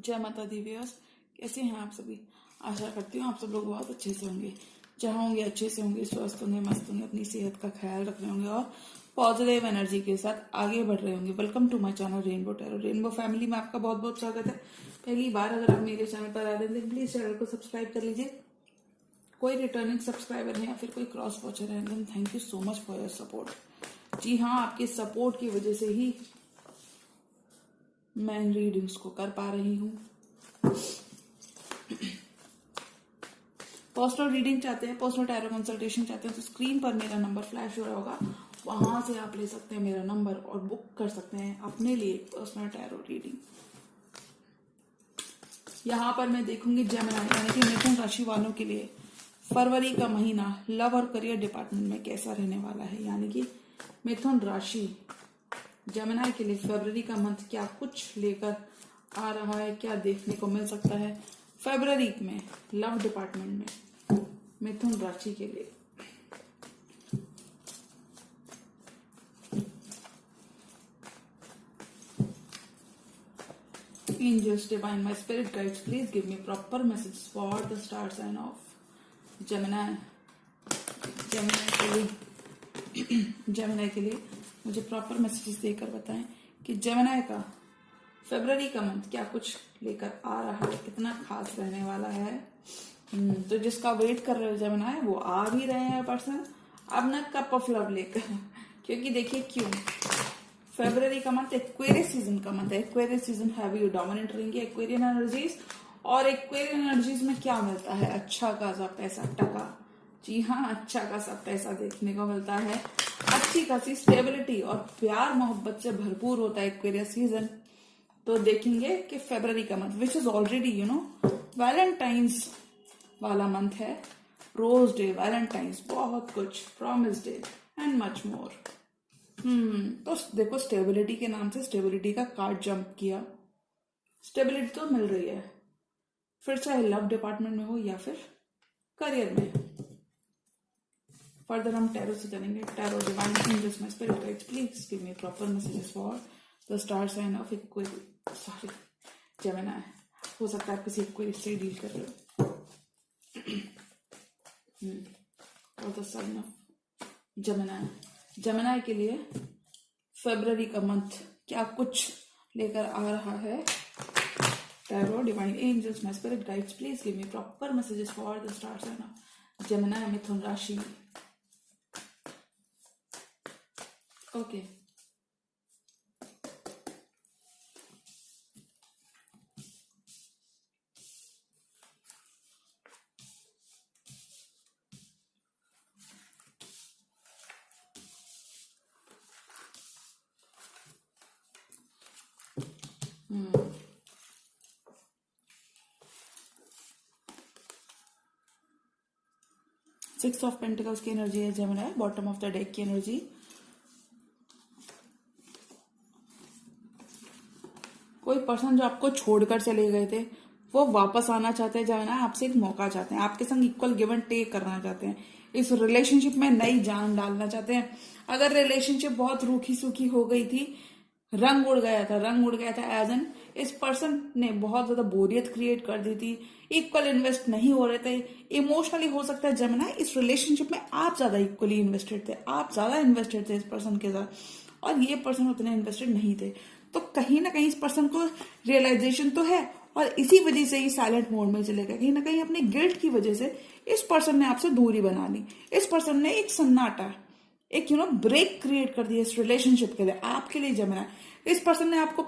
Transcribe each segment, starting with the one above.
जय माता the viewers, कैसे हैं आप सभी। आशा करती हूँ आप सब लोग बहुत अच्छे से होंगे। जहाँ होंगे अच्छे से होंगे, स्वस्थ होंगे, मस्त होंगे, अपनी सेहत का ख्याल रख रहे होंगे और पॉजिटिव एनर्जी के साथ आगे बढ़ रहे होंगे। Welcome to my channel rainbow tarot. Rainbow family में आपका बहुत बहुत स्वागत है। पहली बार अगर आप मेरे चैनल पर आ रहे हैं प्लीज चैनल को सब्सक्राइब कर लीजिए। कोई रिटर्निंग सब्सक्राइबर है या फिर कोई क्रॉस वॉचर है, then thank you so much for your support. जी हाँ, आपके सपोर्ट की वजह से ही मैं इन रीडिंग्स को कर पा रही हूँ। पर्सनल रीडिंग चाहते हैं, पर्सनल टैरो कंसल्टेशन चाहते हैं तो स्क्रीन पर मेरा नंबर फ्लैश हो रहा होगा, वहां से आप ले सकते हैं मेरा नंबर और बुक कर सकते हैं अपने लिए पर्सनल टैरो रीडिंग। यहाँ पर मैं देखूंगी जेमिनी यानी कि मिथुन राशि वालों के लिए फरवरी का महीना लव और करियर डिपार्टमेंट में कैसा रहने वाला है। यानी कि मिथुन राशि जेमिनी के लिए फरवरी का मंथ क्या कुछ लेकर आ रहा है, क्या देखने को मिल सकता है फरवरी में लव डिपार्टमेंट में मिथुन राशि के लिए। Angels, divine, my spirit guides, please give me proper messages for the star sign of Gemini. Gemini के लिए मुझे प्रॉपर मैसेजेस देकर बताएं कि जेमिनी का फरवरी का मंथ क्या कुछ लेकर आ रहा है, कितना खास रहने वाला है। तो जिसका वेट कर रहे हो जेमिनी, वो आ भी रहे हैं पर्सन अब ना कप ऑफ लव लेकर। क्योंकि देखिए क्यों, फरवरी का मंथ एक्वेरियस सीजन का मंथ है। एक्वेरियस सीजन हैवी डोमिनेंट रहेंगे एक्वेरियन एनर्जीज, और एक्वेरियन एनर्जीज में क्या मिलता है, अच्छा खासा पैसा, टका। जी हाँ, अच्छा खासा पैसा देखने को मिलता है, अच्छी खासी स्टेबिलिटी और प्यार मोहब्बत से भरपूर होता है एक्वेरियस सीजन। तो देखेंगे कि फरवरी का month which is already Valentine's वाला मंथ है। रोज डे, वैलेंटाइंस, बहुत कुछ, promise day and much more. तो देखो, स्टेबिलिटी के नाम से स्टेबिलिटी का कार्ड जंप किया। स्टेबिलिटी तो मिल रही है, फिर चाहे लव डिपार्टमेंट में हो या फिर करियर में। फर्दर हम टैरो से जानेंगे। Tarot divine angels, my spirit guides, please give me proper messages for the star sign of Gemini. हो सकता है आप किसी एक्वेरियस से डील कर रहे हो। और द साइन ऑफ जेमिनी के लिए फरवरी का मंथ क्या कुछ लेकर आ रहा है। Tarot divine angels, my spirit guides, please give me proper messages for the star sign of Gemini Mithun राशि। ओके, सिक्स ऑफ पेंटिकल्स की एनर्जी है Gemini, bottom of the deck की एनर्जी। कोई पर्सन जो आपको छोड़कर चले गए थे वो वापस आना चाहते हैं जेमिनी, आपसे एक मौका चाहते हैं, आपके संग इक्वल गिव एंड टेक करना चाहते हैं, इस रिलेशनशिप में नई जान डालना चाहते हैं। अगर रिलेशनशिप बहुत रूखी सूखी हो गई थी, रंग उड़ गया था एज एन इस पर्सन ने बहुत ज्यादा बोरियत क्रिएट कर दी थी, इक्वल इन्वेस्ट नहीं हो रहे थे इमोशनली। हो सकता है जेमिनी इस रिलेशनशिप में आप ज्यादा इक्वली इन्वेस्टेड थे, आप ज्यादा इन्वेस्टेड थे इस पर्सन के साथ, और ये पर्सन उतने इन्वेस्टेड नहीं थे। तो कहीं ना कहीं इस पर्सन को रियलाइजेशन तो है और इसी वजह से ही साइलेंट मोड में चले गए। कहीं ना कहीं अपने गिल्ट की वजह से इस पर्सन ने आपसे दूरी बना ली। इस पर्सन ने एक सन्नाटा, एक ब्रेक क्रिएट कर दिया इस रिलेशनशिप के लिए, आपके लिए जेमिनी। इस पर्सन ने आपको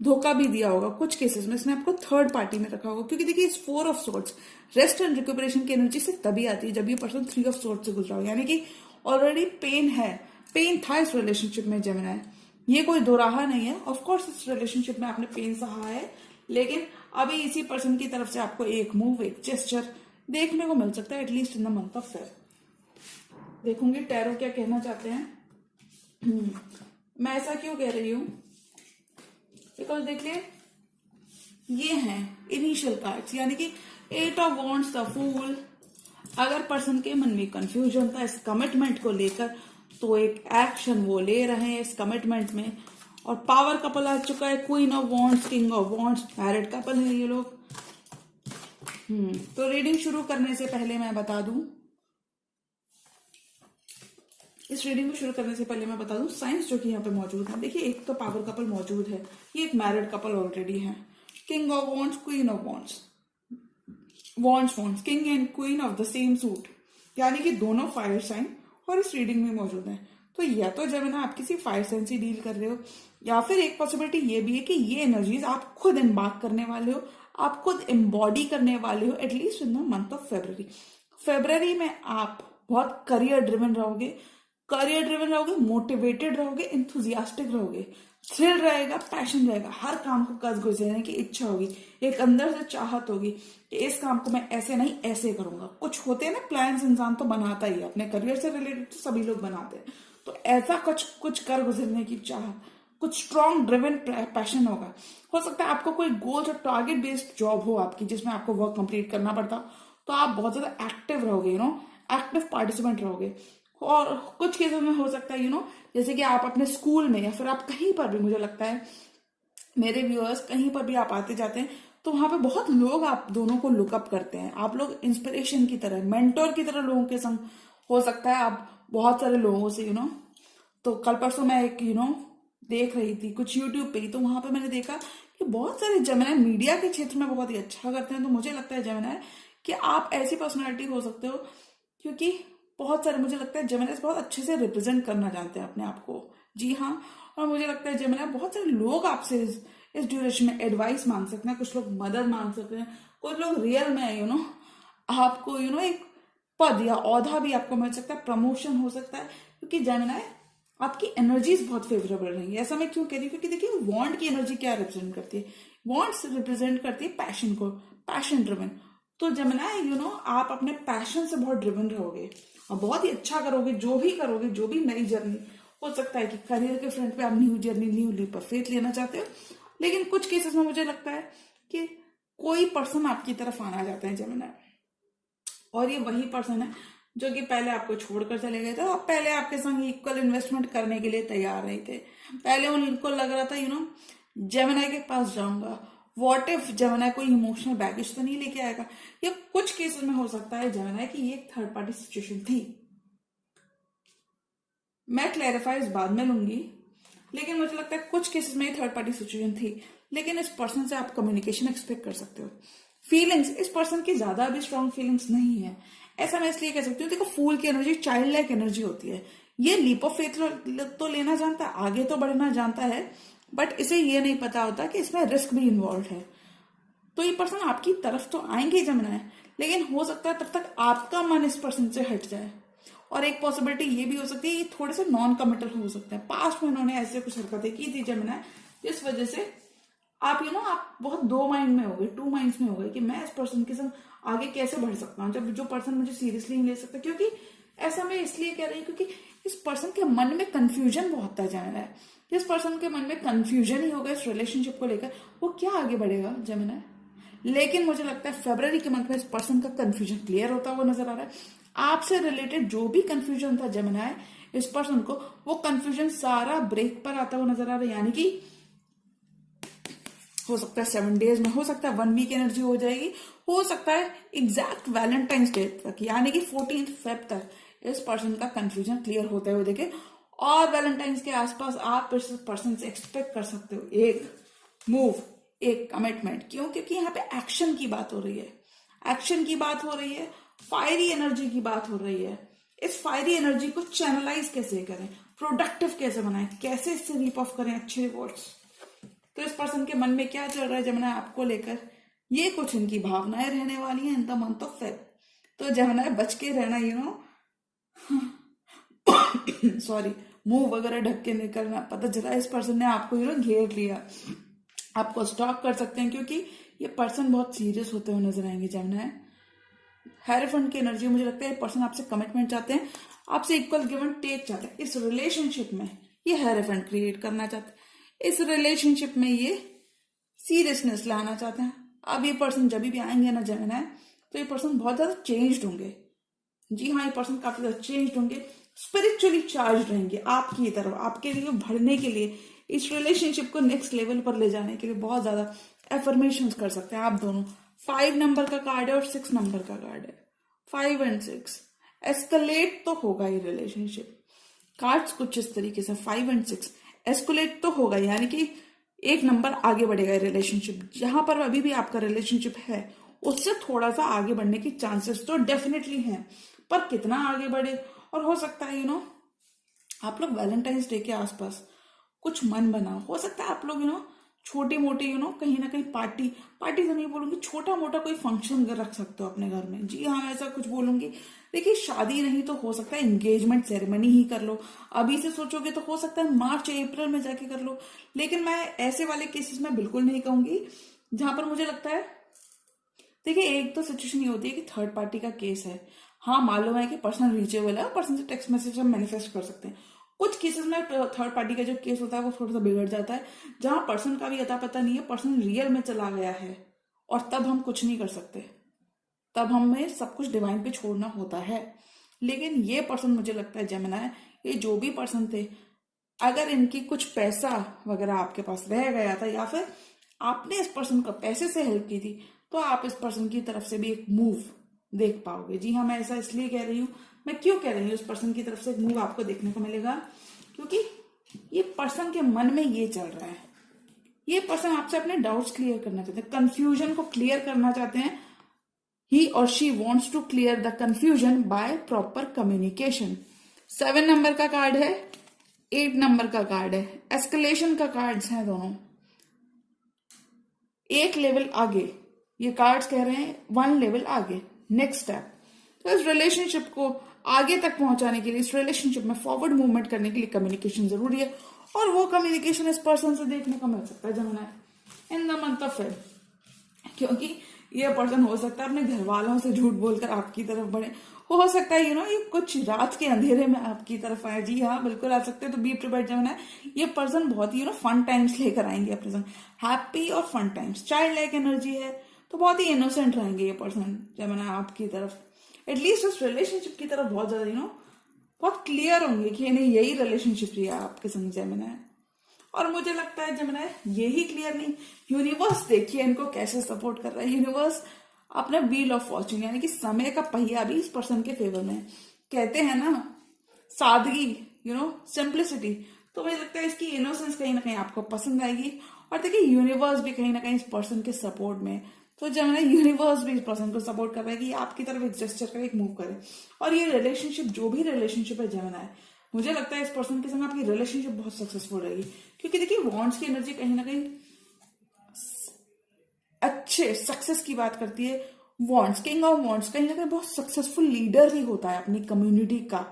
धोखा भी दिया होगा, कुछ केसेस में इसने आपको थर्ड पार्टी में रखा होगा। क्योंकि देखिए, इस 4 ऑफ सोर्ड्स रेस्ट एंड रिकवरेशन की एनर्जी से तभी आती है जब ये पर्सन 3 ऑफ सोर्ड्स से गुजरा हो। यानी कि ऑलरेडी पेन है, पेन था इस रिलेशनशिप में जेमिनी, ये कोई दोराहा नहीं है। ऑफ कोर्स इस रिलेशनशिप में आपने पेन सहा है, लेकिन अभी इसी पर्सन की तरफ से आपको एक मूव, एक जेस्चर देखने को मिल सकता है, at least in the month of Feb. देखूंगी टैरो क्या कहना चाहते हैं। मैं ऐसा क्यों कह रही हूं, बिकॉज देखिए ये हैं इनिशियल कार्ड्स, यानी कि 8 ऑफ वॉन्ड्स, द फूल। अगर पर्सन के मन में कंफ्यूजन था इस कमिटमेंट को लेकर, तो एक एक्शन वो ले रहे हैं इस कमिटमेंट में, और पावर कपल आ चुका है, queen of wands, king of wands, married couple है ये लोग। तो रीडिंग शुरू करने से पहले मैं बता दूं, इस रीडिंग को शुरू करने से पहले मैं बता दूं साइंस जो कि यहाँ पे मौजूद है। देखिए, एक तो पावर कपल मौजूद है, ये एक मैरिड कपल ऑलरेडी है। King of wands, queen of wands, wands, king and queen of the same suit, यानी कि दोनों फायर साइन और इस रीडिंग में मौजूद है। तो या तो जब ना आप किसी फायर साइन से डील कर रहे हो, या फिर एक पॉसिबिलिटी ये भी है कि ये एनर्जीज आप खुद एम्बार्क करने वाले हो, आप खुद एम्बॉडी करने वाले हो, at least in the month of February. February में आप बहुत करियर ड्रिवन रहोगे, मोटिवेटेड रहोगे, इंथुजियास्टिक रहोगे, थ्रिल रहेगा, पैशन रहेगा, हर काम को कस गुजरने की इच्छा होगी, एक अंदर से चाहत होगी कि इस काम को मैं ऐसे नहीं ऐसे करूंगा। कुछ होते हैं ना प्लान्स, इंसान तो बनाता ही है, अपने करियर से रिलेटेड तो सभी लोग बनाते हैं। तो ऐसा कुछ कर गुजरने की चाहत, कुछ स्ट्रॉन्ग ड्रिवन पैशन होगा। हो सकता है आपको कोई गोल और टारगेट बेस्ड जॉब हो आपकी, जिसमें आपको वर्क कंप्लीट करना पड़ता, तो आप बहुत ज्यादा एक्टिव रहोगे, एक्टिव पार्टिसिपेंट रहोगे। और कुछ केसों में हो सकता है जैसे कि आप अपने स्कूल में या फिर आप कहीं पर भी, मुझे लगता है मेरे व्यूअर्स कहीं पर भी आप आते जाते हैं तो वहां पे बहुत लोग आप दोनों को लुकअप करते हैं। आप लोग इंस्पिरेशन की तरह, मेंटोर की तरह लोगों के संग, हो सकता है आप बहुत सारे लोगों से तो कल परसों मैं एक देख रही थी कुछ यूट्यूब पे ही, तो वहां पे मैंने देखा कि बहुत सारे जेमिनी मीडिया के क्षेत्र में बहुत ही अच्छा करते हैं। तो मुझे लगता है जेमिनी कि आप ऐसी पर्सनैलिटी हो सकते हो, क्योंकि बहुत सारे, मुझे लगता है जेमिनी बहुत अच्छे से रिप्रेजेंट करना जानते हैं अपने आप को। जी हाँ, और मुझे लगता है जेमिनी बहुत सारे लोग आपसे इस ड्यूरेशन में एडवाइस मांग सकते हैं, कुछ लोग मदद मांग सकते हैं, कुछ लोग रियल में आपको एक पद या औहदा भी आपको मिल सकता है, प्रमोशन हो सकता है, क्योंकि जेमिनी आपकी एनर्जीज बहुत फेवरेबल रहेंगी। ऐसा मैं क्यों कह रही हूँ, क्योंकि देखिए वॉन्ड की एनर्जी क्या रिप्रेजेंट करती है, वॉन्ड्स रिप्रेजेंट करती है पैशन को, पैशन ड्रिवन। तो जेमिनी आप अपने पैशन से बहुत ड्रिवन रहोगे और बहुत ही अच्छा करोगे, जो भी नई जर्नी, हो सकता है कि करियर के फ्रंट पे आप new journey, new leap of faith लेना चाहते हो। लेकिन कुछ केसेस में मुझे लगता है कि कोई पर्सन आपकी तरफ आना चाहते हैं जेमिनी, और ये वही पर्सन है जो कि पहले आपको छोड़कर चले गए थे, और पहले आपके संग इक्वल इन्वेस्टमेंट करने के लिए तैयार नहीं थे। पहले उनको लग रहा था जेमिनी के पास जाऊंगा, व्हाट इफ जेमिनी कोई इमोशनल बैगेज तो नहीं लेके आएगा। या कुछ केसेस में हो सकता है जेमिनी की ये एक थर्ड पार्टी सिचुएशन थी। मैं क्लैरिफाई बाद में लूंगी, लेकिन मुझे लगता है कुछ केसेस में ये थर्ड पार्टी सिचुएशन थी। लेकिन इस पर्सन से आप कम्युनिकेशन एक्सपेक्ट कर सकते हो। फीलिंग्स, इस पर्सन की ज्यादा भी स्ट्रॉन्ग फीलिंग्स नहीं है, ऐसा मैं इसलिए कह सकती हूँ। देखो, फूल की एनर्जी चाइल्ड लाइक एनर्जी होती है। ये लीप ऑफ फेथ तो लेना जानता है, आगे तो बढ़ना जानता है, बट इसे ये नहीं पता होता कि इसमें रिस्क भी इन्वॉल्व है। तो ये पर्सन आपकी तरफ तो आएंगे जेमिनी, लेकिन हो सकता है तब तक आपका मन इस पर्सन से हट जाए। और एक पॉसिबिलिटी ये भी हो सकती है, ये थोड़े से नॉन कमिटल हो सकते हैं। पास्ट में उन्होंने ऐसे कुछ हरकतें की थी जेमिनी, जिस वजह से आप आप बहुत दो माइंड में हो गए, टू माइंड्स में हो गए कि मैं इस पर्सन के संग आगे कैसे बढ़ सकता हूँ, जब जो पर्सन मुझे सीरियसली नहीं ले सकता। क्योंकि ऐसा मैं इसलिए कह रही हूँ क्योंकि इस पर्सन के मन में कंफ्यूजन बहुत है जेमिनी। जिस पर्सन के मन में कंफ्यूजन ही होगा इस रिलेशनशिप को लेकर, वो क्या आगे बढ़ेगा जेमिनी। लेकिन मुझे लगता है फरवरी के मंथ में इस पर्सन का कंफ्यूजन क्लियर होता हुआ नजर आ रहा है। आपसे रिलेटेड जो भी कंफ्यूजन था जेमिनी, इस पर्सन को वो कंफ्यूजन सारा ब्रेक पर आता हुआ नजर आ रहा है। यानी कि हो सकता है 7 डेज में, हो सकता है 1 वीक एनर्जी हो जाएगी, हो सकता है एग्जैक्ट वैलेंटाइंस डे तक, यानी कि 14 फेब तक इस पर्सन का कंफ्यूजन क्लियर होते हुए देखे। और वैलेंटाइंस के आसपास आप इस पर्सन से एक्सपेक्ट कर सकते हो एक मूव, एक कमिटमेंट। क्यों? क्योंकि यहाँ पे एक्शन की बात हो रही है, एक्शन की बात हो रही है, फायरी एनर्जी की बात हो रही है। इस फायरी एनर्जी को चैनलाइज कैसे करें, प्रोडक्टिव कैसे बनाएं, कैसे इससे रीप ऑफ करें अच्छे रिवॉर्ड्स। तो इस पर्सन के मन में क्या चल रहा है जेमिनी आपको लेकर, ये कुछ इनकी भावनाएं रहने वाली हैं in the month of Feb. तो जेमिनी बच के रहना, सॉरी, मुंह वगैरह ढक के निकलना। पता चला इस पर्सन ने आपको घेर लिया, आपको स्टॉक कर सकते हैं, क्योंकि ये पर्सन बहुत सीरियस होते हुए नजर आएंगे जेमिनी। हेरोफेंट की एनर्जी, मुझे लगता है पर्सन आपसे कमिटमेंट चाहते हैं, आपसे इक्वल गिव एंड टेक चाहते हैं। इस रिलेशनशिप में ये हेरोफेंट क्रिएट करना चाहते हैं, इस रिलेशनशिप में ये सीरियसनेस लाना चाहते हैं। अब ये पर्सन जब भी आएंगे ना जेमिनी, तो ये पर्सन बहुत ज्यादा चेंज्ड होंगे। जी हाँ, ये पर्सन काफी ज्यादा चेंज्ड होंगे, स्पिरिचुअली चार्ज रहेंगे आपकी तरफ, आपके लिए बढ़ने के लिए, इस रिलेशनशिप को नेक्स्ट लेवल पर ले जाने के लिए बहुत ज्यादा एफर्मेशन कर सकते हैं आप दोनों। 5 नंबर का कार्ड है और 6 नंबर का कार्ड है। 5 एंड 6 एस्केलेट तो होगा ही रिलेशनशिप। कार्ड्स कुछ इस तरीके से 5 एंड 6 एस्केलेट तो होगा, यानी कि एक नंबर आगे बढ़ेगा रिलेशनशिप। जहां पर अभी भी आपका रिलेशनशिप है उससे थोड़ा सा आगे बढ़ने की चांसेस तो डेफिनेटली हैं, पर कितना आगे बढ़े। और हो सकता है आप लोग वैलेंटाइंस डे के आसपास कुछ मन बना, हो सकता है आप लोग छोटी मोटी कहीं ना कहीं पार्टी तो नहीं बोलूंगी, छोटा मोटा कोई फंक्शन रख सकते हो अपने घर में। जी हाँ, मैं ऐसा कुछ बोलूंगी। देखिए, शादी नहीं तो हो सकता है एंगेजमेंट सेरेमनी ही कर लो। अभी से सोचोगे तो हो सकता है मार्च अप्रैल में जाके कर लो। लेकिन मैं ऐसे वाले केसेस में बिल्कुल नहीं कहूंगी जहां पर मुझे लगता है, देखिए एक तो सिचुएशन ये होती है कि थर्ड पार्टी का केस है। हाँ, मालूम है कि पर्सन रीचेबल है, पर्सन से टेक्स्ट मैसेज हम मैनिफेस्ट कर सकते हैं। कुछ केसेस में थर्ड पार्टी का जो केस होता है वो थोड़ा सा बिगड़ जाता है, जहां पर्सन का भी अता पता नहीं है, पर्सन रियल में चला गया है, और तब हम कुछ नहीं कर सकते। तब हमें सब कुछ डिवाइन पे छोड़ना होता है। लेकिन ये पर्सन मुझे लगता है जेमिनी, ये जो भी पर्सन थे, अगर इनकी कुछ पैसा वगैरह आपके पास रह गया था या फिर आपने इस पर्सन को पैसे से हेल्प की थी, तो आप इस पर्सन की तरफ से भी एक मूव देख पाओगे। जी हाँ, मैं ऐसा इसलिए कह रही हूँ, मैं क्यों कह रही हूँ इस पर्सन की तरफ से एक मूव आपको देखने को मिलेगा, क्योंकि ये पर्सन के मन में ये चल रहा है। ये पर्सन आपसे अपने डाउट्स क्लियर करना चाहते हैं, कंफ्यूजन को क्लियर करना चाहते हैं। ही और she wants to clear the confusion by proper communication. 7 number का कार्ड है, 8 नंबर का कार्ड है, एस्केलेशन का कार्ड्स हैं दोनों। एक लेवल आगे, ये कार्ड्स कह रहे हैं 1 लेवल आगे, नेक्स्ट स्टेप। तो इस रिलेशनशिप को आगे तक पहुंचाने के लिए, इस रिलेशनशिप में फॉरवर्ड मूवमेंट करने के लिए कम्युनिकेशन जरूरी है, और वो कम्युनिकेशन इस पर्सन से देखने को मिल सकता है Gemini in the month of Feb. क्योंकि ये पर्सन हो सकता है अपने घर वालों से झूठ बोलकर आपकी तरफ बढ़े, हो सकता है ये कुछ रात के अंधेरे में आपकी तरफ आए। जी हाँ, बिल्कुल आ सकते हैं। तो बी प्रिपेयर्ड जेमिनी, ये पर्सन बहुत ही फन टाइम्स लेकर आएंगे अपने संग, हैप्पी और fun times. Child like energy है, तो बहुत ही इनोसेंट रहेंगे ये पर्सन जेमिनी आपकी तरफ, एटलीस्ट उस रिलेशनशिप की तरफ बहुत ज्यादा बहुत क्लियर होंगे कि नहीं, यही रिलेशनशिप रही है आपके संग जेमिनी। और मुझे लगता है जेमिनी यही क्लियर नहीं, यूनिवर्स देखिए इनको कैसे सपोर्ट कर रहा है। यूनिवर्स अपना व्हील ऑफ फॉर्च्यून, यानी कि समय का पहिया भी इस पर्सन के फेवर में। कहते हैं ना, सादगी, सिंप्लिसिटी, तो मुझे लगता है इसकी इनोसेंस कहीं ना कहीं आपको पसंद आएगी। और देखिए, यूनिवर्स भी कहीं ना कहीं इस पर्सन के सपोर्ट में, तो जेमिनी यूनिवर्स भी इस पर्सन को सपोर्ट कर रहा है कि आपकी तरफ एक जेस्चर का एक मूव करे। और ये रिलेशनशिप, जो भी रिलेशनशिप है जेमिनी, मुझे लगता है इस पर्सन के संग आपकी रिलेशनशिप बहुत सक्सेसफुल रहेगी। क्योंकि देखिए, वॉन्ड्स की एनर्जी कहीं ना कहीं अच्छे सक्सेस की बात करती है। वॉन्ड्स, किंग ऑफ वॉन्ड्स कहीं ना कहीं बहुत सक्सेसफुल लीडर ही होता है अपनी कम्युनिटी का।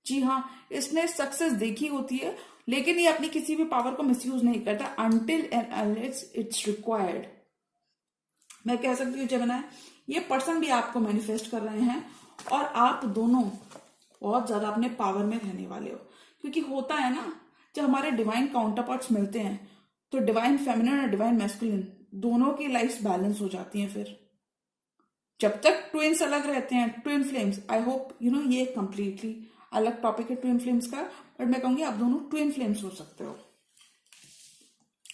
जी हाँ, इसने सक्सेस देखी होती है, लेकिन ये अपनी किसी भी पावर को मिसयूज नहीं करता until and unless it's required. मैं कह सकती हूँ जेमिनी, ये पर्सन भी आपको मैनिफेस्ट कर रहे हैं, और आप दोनों बहुत ज्यादा अपने पावर में रहने वाले हो। क्योंकि होता है ना, जब हमारे डिवाइन काउंटर पार्ट्स मिलते हैं, तो डिवाइन फेमिनिन और डिवाइन मैस्कुलिन दोनों की लाइफ बैलेंस हो जाती है। फिर जब तक ट्विन्स अलग रहते हैं, ट्विन फ्लेम्स, आई होप ये कंप्लीटली अलग टॉपिक है ट्विन फ्लेम्स का, बट मैं कहूंगी आप दोनों ट्विन फ्लेम्स हो सकते हो।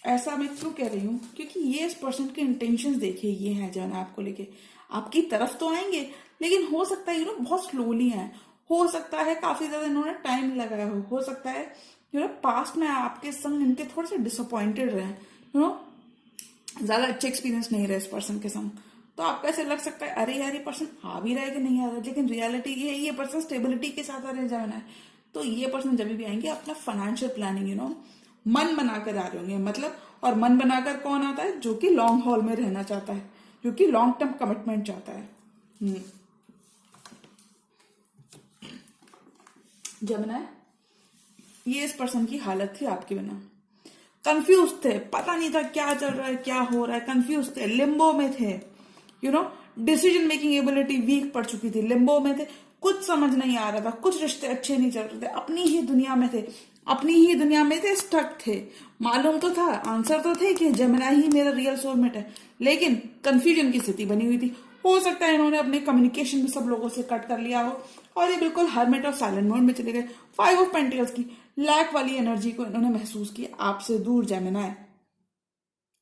ऐसा मैं क्यों कह रही हूँ, क्योंकि ये इस पर्सन के इंटेंशंस देखिए, ये हैं जो आपको लेके आपकी तरफ तो आएंगे, लेकिन हो सकता है बहुत स्लोली हैं, हो सकता है काफी ज्यादा इन्होंने टाइम लगाया हो सकता है पास्ट में आपके संग इनके थोड़े से डिसअपॉइंटेड रहे, ज्यादा अच्छे एक्सपीरियंस नहीं रहे इस पर्सन के संग। तो आपको ऐसे लग सकता है अरे यार ये पर्सन आ भी रहा है कि नहीं आ रहा है, लेकिन रियलिटी ये है, ये पर्सन स्टेबिलिटी के साथ आ रह जाना है। तो ये पर्सन जब भी आएंगे अपना फाइनेंशियल प्लानिंग मन बनाकर आ रहे होंगे, मतलब, और मन बनाकर कौन आता है, जो कि लॉन्ग हॉल में रहना चाहता है, जो कि लॉन्ग टर्म कमिटमेंट चाहता है। जेमिनी, ये इस पर्सन की हालत थी आपके बिना, कंफ्यूज थे, पता नहीं था क्या चल रहा है, क्या हो रहा है, कंफ्यूज थे, लिम्बो में थे, डिसीजन मेकिंग एबिलिटी वीक पड़ चुकी थी, लिम्बो में थे, कुछ समझ नहीं आ रहा था, कुछ रिश्ते अच्छे नहीं चल रहे थे, अपनी ही दुनिया में थे, अपनी ही दुनिया में थे, स्टक थे। मालूम तो था, आंसर तो थे कि जेमिनी ही मेरा रियल सोलमेट है, लेकिन कंफ्यूजन की स्थिति बनी हुई थी। हो सकता है इन्होंने अपने कम्युनिकेशन में सब लोगों से कट कर लिया हो, और ये बिल्कुल हर्मिट और साइलेंट मोड में चले गए। 5 ऑफ पेंटिकल्स की लैक वाली एनर्जी को इन्होंने महसूस किया आपसे दूर जेमिनी।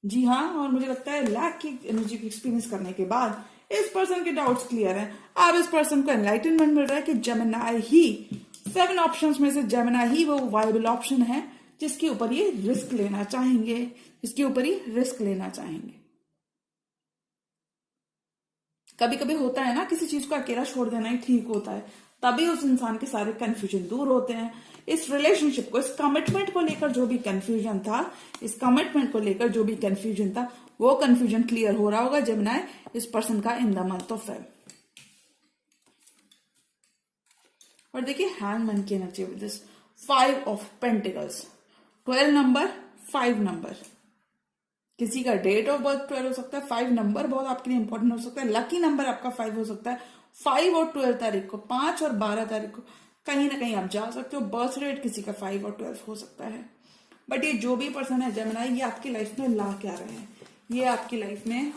जी हाँ, और मुझे लगता है लैक की एनर्जी को एक्सपीरियंस करने के बाद इस पर्सन के डाउट्स क्लियर हैं। अब इस पर्सन को एनलाइटनमेंट मिल रहा है कि जेमिनी ही 7 ऑप्शंस में से जेमिनी ही वो वायबल ऑप्शन है जिसके ऊपर ये रिस्क लेना चाहेंगे, जिसके ऊपर ये रिस्क लेना चाहेंगे। कभी कभी होता है ना, किसी चीज को अकेला छोड़ देना ही ठीक होता है, तभी उस इंसान के सारे कंफ्यूजन दूर होते हैं। इस रिलेशनशिप को, इस कमिटमेंट को लेकर जो भी कंफ्यूजन था, इस कमिटमेंट को लेकर जो भी कंफ्यूजन था, वो कंफ्यूजन क्लियर हो रहा होगा जेमिनी इस पर्सन का in the month of Feb. और देखिए हैंगमैन की energy with this 5 of pentacles, 12 number, 5 number. किसी का डेट ऑफ बर्थ 12 हो सकता है, 5 नंबर बहुत आपके लिए इंपॉर्टेंट हो सकता है, लकी नंबर आपका 5 हो सकता है। 5 और 12 तारीख को, 5 और 12 तारीख को कहीं ना कहीं आप जा सकते हो। बर्थ रेट किसी का 5 और 12 हो सकता है। बट ये जो भी पर्सन है जेमिनी, ये आपकी लाइफ में ला क्या रहे हैं, ये आपकी लाइफ में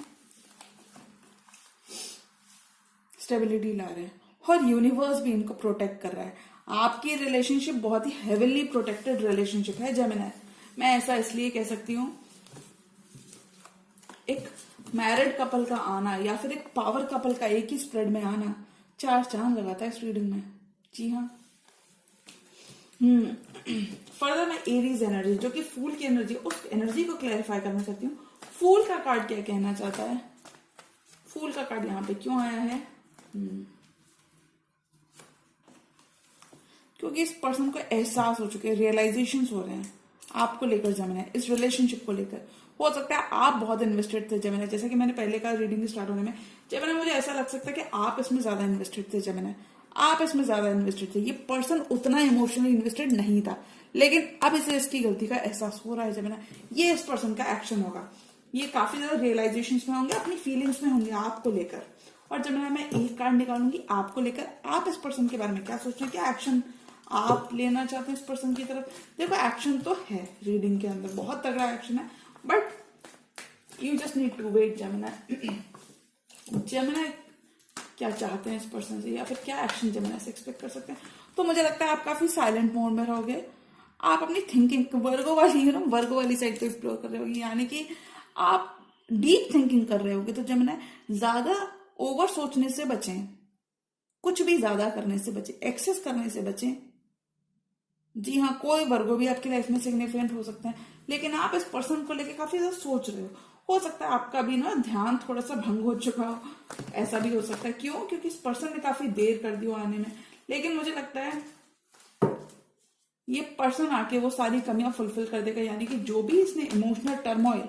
स्टेबिलिटी ला रहे हैं और यूनिवर्स भी इनको प्रोटेक्ट कर रहा है। आपकी रिलेशनशिप बहुत ही हेविली प्रोटेक्टेड रिलेशनशिप है जेमिनी। मैं ऐसा इसलिए कह सकती हूँ, एक मैरिड कपल का आना या फिर एक पावर कपल का एक ही स्प्रेड में आना 4 चांद लगाता है इस रीडिंग में। जी हाँ। फर्दर मैं एरीज एनर्जी, जो कि फूल की एनर्जी, उस एनर्जी को क्लैरिफाई करना चाहती हूँ। फूल का कार्ड क्या कहना चाहता है, फूल का कार्ड यहाँ पे क्यों आया है? क्योंकि इस पर्सन को एहसास हो चुके हैं, रियलाइजेशन हो रहे हैं आपको लेकर जेमिनी, इस रिलेशनशिप को लेकर। हो सकता है आप बहुत इन्वेस्टेड थे जेमिनी, जैसे कि मैंने पहले का रीडिंग स्टार्ट होने में जेमिनी, मुझे ऐसा लग सकता है कि आप इसमें ज्यादा इन्वेस्टेड थे जेमिनी, आप इसमें ज्यादा इन्वेस्टेड थे। ये पर्सन उतना इमोशनली इन्वेस्टेड नहीं था, लेकिन अब इसे इसकी गलती का एहसास हो रहा है जेमिनी। ये इस पर्सन का एक्शन होगा, ये काफी ज्यादा रियलाइजेशन में होंगे, अपनी फीलिंग्स में होंगे आपको लेकर। और जेमिनी मैं एक कार्ड निकालूंगी आपको लेकर, आप इस पर्सन के बारे में क्या सोच रहे हैं, क्या एक्शन आप लेना चाहते हैं इस पर्सन की तरफ। देखो एक्शन तो है रीडिंग के अंदर, बहुत तगड़ा एक्शन है, but you just need to wait Gemini. Gemini क्या चाहते हैं इस पर्सन से, या फिर क्या एक्शन जेमिनी से एक्सपेक्ट कर सकते हैं। तो मुझे लगता है आप काफी साइलेंट मोड में रहोगे, आप अपनी थिंकिंग वर्गो वाली साइड को एक्सप्लोर कर रहे होगे, यानी कि आप डीप थिंकिंग कर रहे होगे। तो जेमिनी ज्यादा ओवर सोचने से बचें, कुछ भी ज्यादा करने से बचें, एक्सेस करने से बचें। जी हाँ, कोई वर्गो भी आपकी लाइफ में सिग्निफिकेंट हो सकते हैं, लेकिन आप इस पर्सन को लेकर काफी ज्यादा सोच रहे हो सकता है आपका भी ना ध्यान थोड़ा सा भंग हो चुका हो, ऐसा भी हो सकता है। क्यों? क्योंकि इस पर्सन ने काफी देर कर दी हो आने में, लेकिन मुझे लगता है ये पर्सन आके वो सारी कमियां फुलफिल कर देगा, यानी कि जो भी इसने इमोशनल टर्मोइल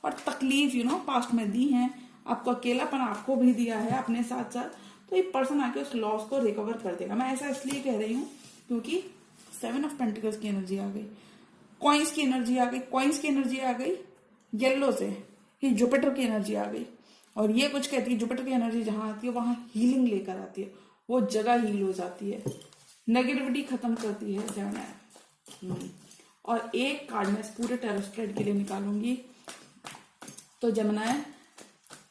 और तकलीफ पास्ट में दी है, आपको अकेलापन आपको भी दिया है अपने साथ साथ, तो ये पर्सन आके उस लॉस को रिकवर कर देगा। मैं ऐसा इसलिए कह रही हूँ क्योंकि 7 ऑफ पेंटिकल्स की एनर्जी आ गई, कॉइन्स की एनर्जी आ गई, कॉइन्स की एनर्जी आ गई येलो से, ही जुपिटर की एनर्जी आ गई। और ये कुछ कहती है, जुपिटर की एनर्जी जहां आती है वहां हीलिंग लेकर आती है, वो जगह हील हो जाती है, नेगेटिविटी खत्म करती है जेमिनी। और एक कार्ड मैं इस पूरे टैरो स्प्रेड के लिए निकालूंगी। तो जेमिनी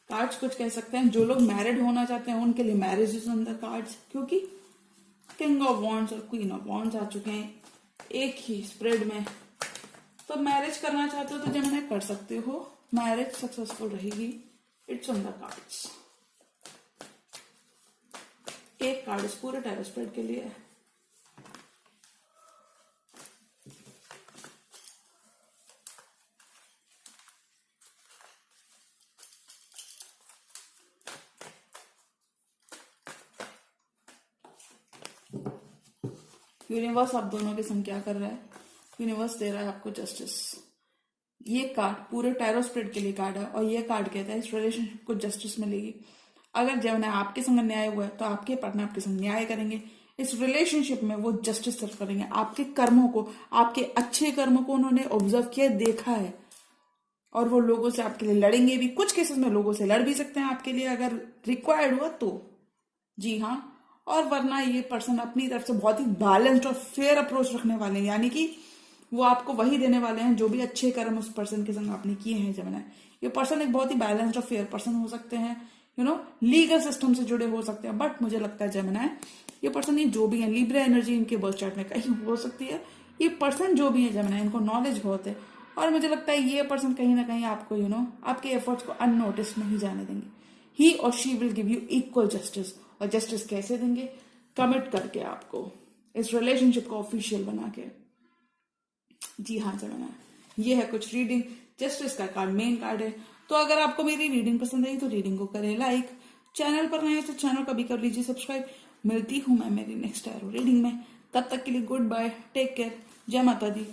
कार्ड्स कुछ कह सकते हैं, जो लोग मैरिड होना चाहते हैं उनके लिए marriage is on the cards, क्योंकि किंग ऑफ वॉन्ड्स और क्वीन ऑफ वॉन्ड्स आ चुके हैं एक ही स्प्रेड में। तो मैरिज करना चाहते हो तो जेमिनी कर सकते हो, मैरिज सक्सेसफुल रहेगी, इट्स ऑन द कार्ड्स। एक कार्ड इस पूरे टैरो स्प्रेड के लिए है। यूनिवर्स आप दोनों के संग क्या कर रहा है, यूनिवर्स दे रहा है आपको जस्टिस। ये कार्ड पूरे टैरो स्प्रेड के लिए कार्ड है, और ये कार्ड कहता है इस रिलेशनशिप को जस्टिस मिलेगी। अगर जेमिनी आपके संग न्याय हुआ है तो आपके पार्टनर आपके संग न्याय करेंगे, इस रिलेशनशिप में वो जस्टिस सर्व करेंगे। आपके कर्मों को, आपके अच्छे कर्मों को उन्होंने ऑब्जर्व किया, देखा है, और वो लोगों से आपके लिए लड़ेंगे भी। कुछ केसेस में लोगों से लड़ भी सकते हैं आपके लिए अगर रिक्वायर्ड हुआ तो। जी हाँ, और वरना ये पर्सन अपनी तरफ से बहुत ही बैलेंस्ड और फेयर अप्रोच रखने वाले हैं, यानी कि वो आपको वही देने वाले हैं जो भी अच्छे कर्म उस पर्सन के संग आपने किए हैं जेमिनी। ये पर्सन एक बहुत ही बैलेंस्ड और फेयर पर्सन हो सकते हैं, लीगल सिस्टम से जुड़े हो सकते हैं। बट मुझे लगता है जेमिनी ये पर्सन, ये जो भी है, लिब्रा एनर्जी इनके बर्थ चार्ट में कहीं हो सकती है, ये पर्सन जो भी है जमुना, इनको नॉलेज बहुत है, और मुझे लगता है ये पर्सन कहीं ना कहीं आपको आपके एफर्ट्स को अननोटिस नहीं जाने देंगे। ही और she will give you equal justice. और जस्टिस कैसे देंगे? कमिट करके, आपको इस रिलेशनशिप को ऑफिशियल बना के। जी हाँ जमुना, ये है कुछ रीडिंग। जस्टिस का कार्ड मेन कार्ड है। तो अगर आपको मेरी रीडिंग पसंद आई तो रीडिंग को करें लाइक, चैनल पर नए हैं तो चैनल को भी कर लीजिए सब्सक्राइब। मिलती हूँ मैं मेरी नेक्स्ट टैरो रीडिंग में, तब तक के लिए गुड बाय, टेक केयर, जय माता दी।